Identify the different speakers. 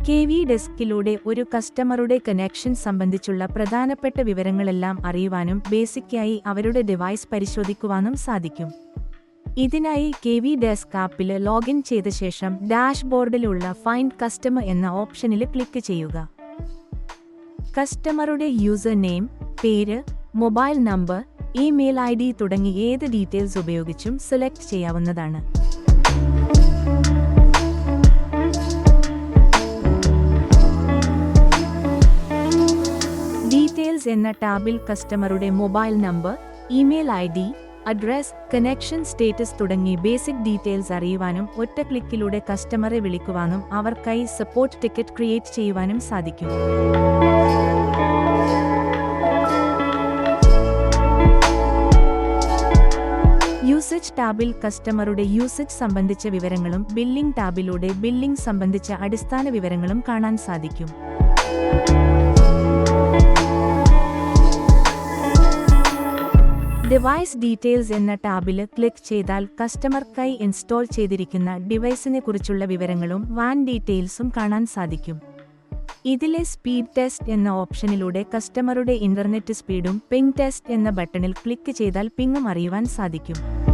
Speaker 1: KV ഡെസ്കിലൂടെ ഒരു കസ്റ്റമറുടെ connection സംബന്ധിച്ചുള്ള പ്രധാനപ്പെട്ട വിവരങ്ങളെല്ലാം അറിയുവാനും ബേസിക്കായി അവരുടെ ഡിവൈസ് പരിശോധിക്കുവാനും സാധിക്കും. ഇതിനായി കെവി ഡെസ്ക് ആപ്പിൽ ലോഗിൻ ചെയ്ത ശേഷം ഡാഷ്ബോർഡിലുള്ള ഫൈൻഡ് കസ്റ്റമർ എന്ന ഓപ്ഷനിൽ ക്ലിക്ക് ചെയ്യുക. കസ്റ്റമറുടെ യൂസർ നെയിം, പേര്, മൊബൈൽ നമ്പർ, ഇമെയിൽ ID തുടങ്ങി ഏത് ഡീറ്റെയിൽസ് ഉപയോഗിച്ചും സെലക്ട് ചെയ്യാവുന്നതാണ്. ഡീറ്റെയിൽസ് എന്ന ടാബിൽ കസ്റ്റമറുടെ mobile number, email ID, address, connection status തുടങ്ങി ബേസിക് ഡീറ്റെയിൽസ് അറിയുവാനും ഒറ്റ ക്ലിക്കിലൂടെ കസ്റ്റമറെ വിളിക്കുവാനും അവർക്കായി സപ്പോർട്ട് ടിക്കറ്റ് ക്രിയേറ്റ് ചെയ്യുവാനും സാധിക്കും. യൂസേജ് ടാബിൽ കസ്റ്റമറുടെ യൂസേജ് സംബന്ധിച്ച വിവരങ്ങളും ബില്ലിംഗ് ടാബിലൂടെ ബില്ലിംഗ് സംബന്ധിച്ച അടിസ്ഥാന വിവരങ്ങളും കാണാൻ സാധിക്കും. ഡിവൈസ് ഡീറ്റെയിൽസ് എന്ന ടാബിൽ ക്ലിക്ക് ചെയ്താൽ കസ്റ്റമർക്കായി ഇൻസ്റ്റാൾ ചെയ്തിരിക്കുന്ന ഡിവൈസിനെ കുറിച്ചുള്ള വിവരങ്ങളും വാൻ ഡീറ്റെയിൽസും കാണാൻ സാധിക്കും. ഇതിലെ സ്പീഡ് ടെസ്റ്റ് എന്ന ഓപ്ഷനിലൂടെ കസ്റ്റമറുടെ ഇന്റർനെറ്റ് സ്പീഡും പിംഗ് ടെസ്റ്റ് എന്ന ബട്ടണിൽ ക്ലിക്ക് ചെയ്താൽ പിങ്ങും അറിയുവാൻ സാധിക്കും.